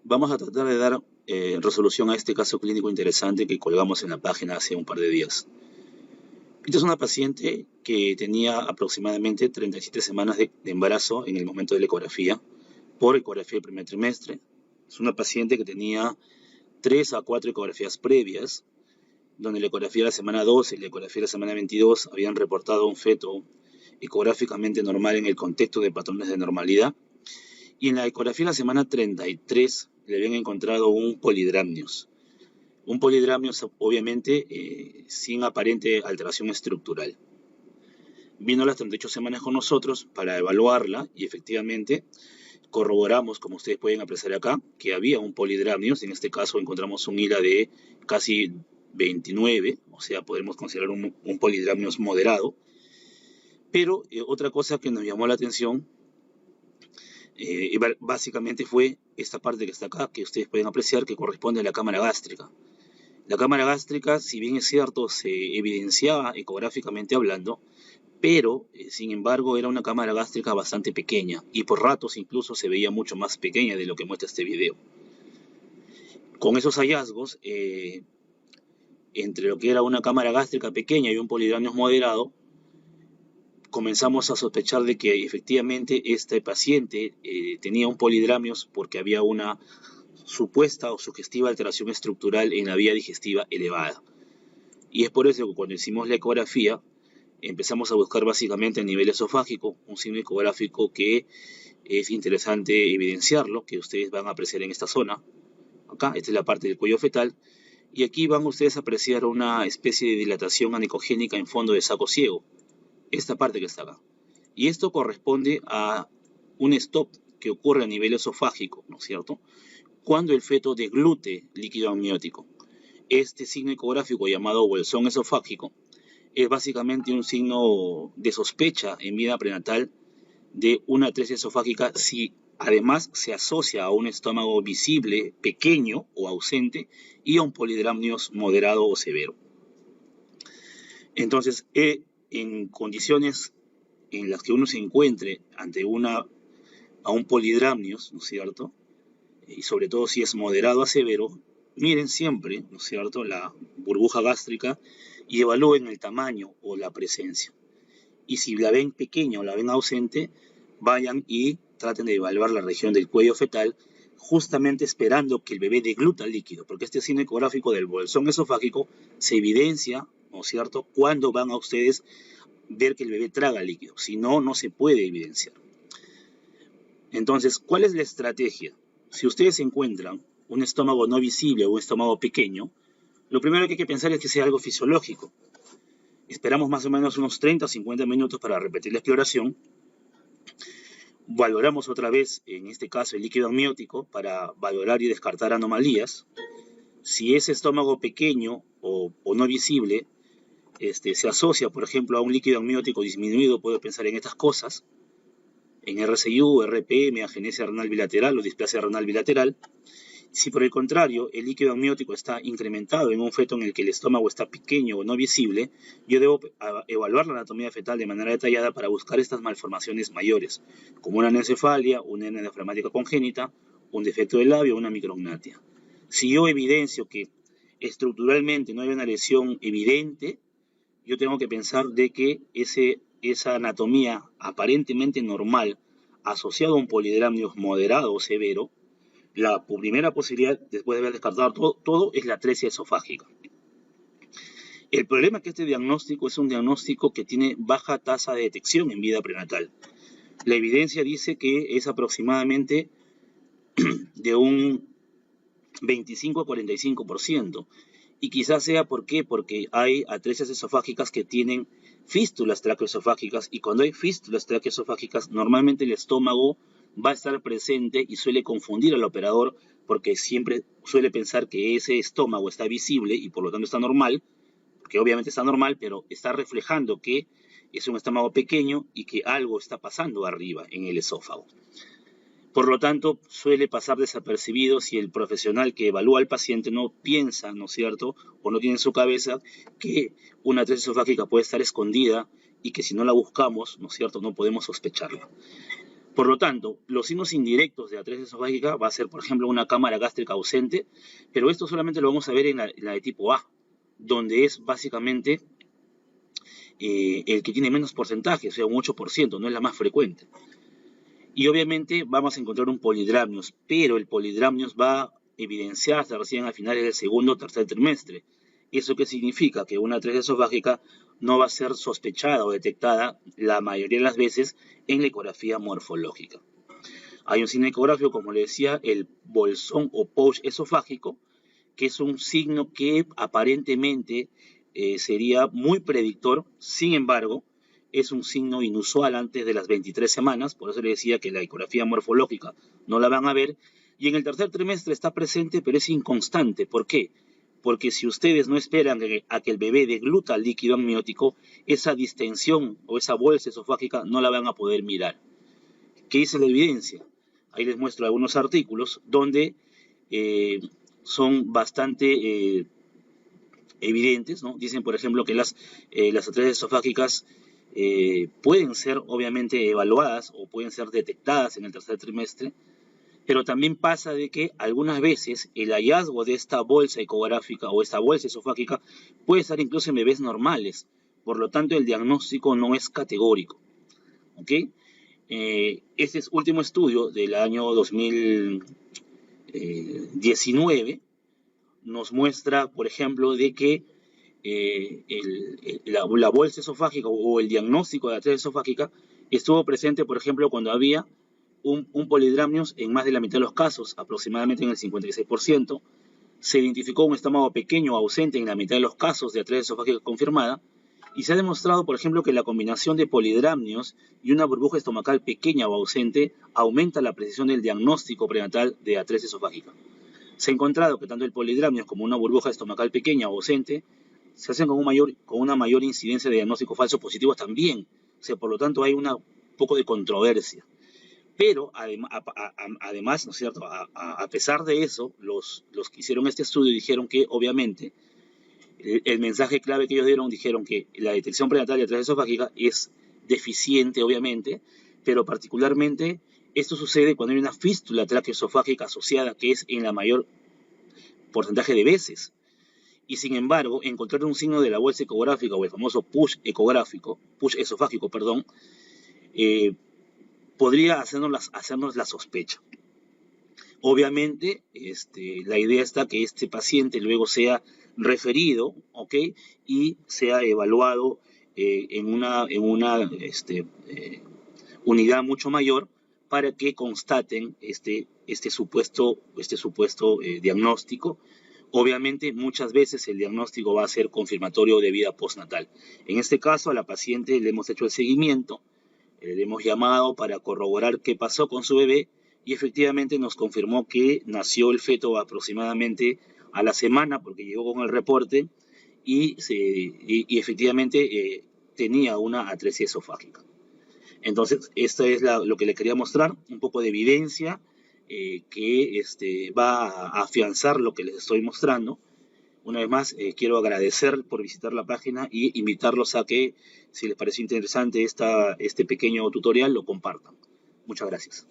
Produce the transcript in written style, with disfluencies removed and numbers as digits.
Vamos a tratar de dar resolución a este caso clínico interesante que colgamos en la página hace un par de días. Esta es una paciente que tenía aproximadamente 37 semanas de embarazo en el momento de la ecografía, por ecografía del primer trimestre. Es una paciente que tenía 3 a 4 ecografías previas, donde la ecografía de la semana 12 y la ecografía de la semana 22 habían reportado un feto ecográficamente normal en el contexto de patrones de normalidad. Y en la ecografía de la semana 33 le habían encontrado un polidramnios. Un polidramnios, obviamente, sin aparente alteración estructural. Vino a las 38 semanas con nosotros para evaluarla y efectivamente corroboramos, como ustedes pueden apreciar acá, que había un polidramnios. En este caso encontramos un HILA de casi 29, o sea, podemos considerar un polidramnios moderado. Pero otra cosa que nos llamó la atención básicamente fue esta parte que está acá, que ustedes pueden apreciar, que corresponde a la cámara gástrica. La cámara gástrica, si bien es cierto, se evidenciaba ecográficamente hablando, pero sin embargo era una cámara gástrica bastante pequeña y por ratos incluso se veía mucho más pequeña de lo que muestra este video. Con esos hallazgos, entre lo que era una cámara gástrica pequeña y un polidramnios moderado, comenzamos a sospechar de que efectivamente este paciente tenía un polidramnios porque había una supuesta o sugestiva alteración estructural en la vía digestiva elevada. Y es por eso que cuando hicimos la ecografía empezamos a buscar básicamente a nivel esofágico, un signo ecográfico que es interesante evidenciarlo, que ustedes van a apreciar en esta zona. Acá, esta es la parte del cuello fetal, y aquí van ustedes a apreciar una especie de dilatación anicogénica en fondo de saco ciego, esta parte que está acá. Y esto corresponde a un stop que ocurre a nivel esofágico, ¿no es cierto?, cuando el feto deglute líquido amniótico. Este signo ecográfico llamado bolsón esofágico es básicamente un signo de sospecha en vida prenatal de una atresia esofágica si además se asocia a un estómago visible, pequeño o ausente y a un polidramnios moderado o severo. Entonces, en condiciones en las que uno se encuentre ante a un polidramnios, ¿no es cierto?, y sobre todo si es moderado a severo, miren siempre, ¿no es cierto?, la burbuja gástrica y evalúen el tamaño o la presencia. Y si la ven pequeña o la ven ausente, vayan y traten de evaluar la región del cuello fetal, justamente esperando que el bebé degluta el líquido, porque este signo ecográfico del bolsón esofágico se evidencia, ¿no es cierto?, cuando van a ustedes ver que el bebé traga el líquido. Si no, no se puede evidenciar. Entonces, ¿cuál es la estrategia? Si ustedes encuentran un estómago no visible o un estómago pequeño, lo primero que hay que pensar es que sea algo fisiológico. Esperamos más o menos unos 30 o 50 minutos para repetir la exploración. Valoramos otra vez, en este caso, el líquido amniótico para valorar y descartar anomalías. Si ese estómago pequeño o no visible se asocia, por ejemplo, a un líquido amniótico disminuido, puedo pensar en estas cosas, en RCU, RPM, agenesia renal bilateral o displasia renal bilateral. Si por el contrario el líquido amniótico está incrementado en un feto en el que el estómago está pequeño o no visible, yo debo evaluar la anatomía fetal de manera detallada para buscar estas malformaciones mayores, como una anencefalia, una hernia diafragmática congénita, un defecto del labio o una micrognatia. Si yo evidencio que estructuralmente no hay una lesión evidente, yo tengo que pensar de que esa anatomía aparentemente normal asociada a un polidramnios moderado o severo, la primera posibilidad, después de haber descartado todo, es la atresia esofágica. El problema es que este diagnóstico es un diagnóstico que tiene baja tasa de detección en vida prenatal. La evidencia dice que es aproximadamente de un 25 a 45%. Y quizás sea porque hay atresias esofágicas que tienen fístulas traqueoesofágicas, y cuando hay fístulas traqueoesofágicas normalmente el estómago va a estar presente y suele confundir al operador porque siempre suele pensar que ese estómago está visible y por lo tanto está normal, porque obviamente está normal, pero está reflejando que es un estómago pequeño y que algo está pasando arriba en el esófago. Por lo tanto, suele pasar desapercibido si el profesional que evalúa al paciente no piensa, ¿no es cierto?, o no tiene en su cabeza que una atresia esofágica puede estar escondida y que si no la buscamos, ¿no es cierto?, no podemos sospecharla. Por lo tanto, los signos indirectos de atresia esofágica va a ser, por ejemplo, una cámara gástrica ausente, pero esto solamente lo vamos a ver en la de tipo A, donde es básicamente el que tiene menos porcentaje, o sea, un 8%, no es la más frecuente. Y obviamente vamos a encontrar un polidramnios, pero el polidramnios va a evidenciarse recién a finales del segundo o tercer trimestre. ¿Eso qué significa? Que una atresia esofágica no va a ser sospechada o detectada la mayoría de las veces en la ecografía morfológica. Hay un signo ecográfico, como le decía, el bolsón o pouch esofágico, que es un signo que aparentemente sería muy predictor. Sin embargo, es un signo inusual antes de las 23 semanas, por eso le decía que la ecografía morfológica no la van a ver, y en el tercer trimestre está presente, pero es inconstante. ¿Por qué? Porque si ustedes no esperan a que el bebé degluta líquido amniótico, esa distensión o esa bolsa esofágica no la van a poder mirar. ¿Qué dice la evidencia? Ahí les muestro algunos artículos donde son bastante evidentes, ¿no? Dicen, por ejemplo, que las atresias esofágicas pueden ser obviamente evaluadas o pueden ser detectadas en el tercer trimestre, pero también pasa de que algunas veces el hallazgo de esta bolsa ecográfica o esta bolsa esofágica puede estar incluso en bebés normales, por lo tanto el diagnóstico no es categórico, ¿ok? Este último estudio del año 2019 nos muestra, por ejemplo, de que la bolsa esofágica o el diagnóstico de atresia esofágica estuvo presente, por ejemplo, cuando había un polidramnios en más de la mitad de los casos, aproximadamente en el 56%. Se identificó un estómago pequeño ausente en la mitad de los casos de atresia esofágica confirmada, y se ha demostrado, por ejemplo, que la combinación de polidramnios y una burbuja estomacal pequeña o ausente aumenta la precisión del diagnóstico prenatal de atresia esofágica. Se ha encontrado que tanto el polidramnios como una burbuja estomacal pequeña o ausente se hacen con una mayor incidencia de diagnóstico falso positivo también. O sea, por lo tanto, hay un poco de controversia. Pero además, ¿no es cierto? A pesar de eso, los que hicieron este estudio dijeron que obviamente el mensaje clave que ellos dieron, dijeron que la detección prenatal de atresia esofágica es deficiente, obviamente, pero particularmente esto sucede cuando hay una fístula traqueoesofágica asociada, que es en la mayor porcentaje de veces. Y sin embargo, encontrar un signo de la bolsa ecográfica o el famoso push esofágico, podría hacernos la sospecha. Obviamente, la idea está que este paciente luego sea referido, ¿ok? Y sea evaluado en una unidad mucho mayor para que constaten este supuesto diagnóstico. Obviamente, muchas veces el diagnóstico va a ser confirmatorio de vida postnatal. En este caso, a la paciente le hemos hecho el seguimiento, le hemos llamado para corroborar qué pasó con su bebé, y efectivamente nos confirmó que nació el feto aproximadamente a la semana, porque llegó con el reporte, y efectivamente tenía una atresia esofágica. Entonces, esto es lo que le quería mostrar, un poco de evidencia que va a afianzar lo que les estoy mostrando. Una vez más, quiero agradecer por visitar la página y invitarlos a que, si les pareció interesante este pequeño tutorial, lo compartan. Muchas gracias.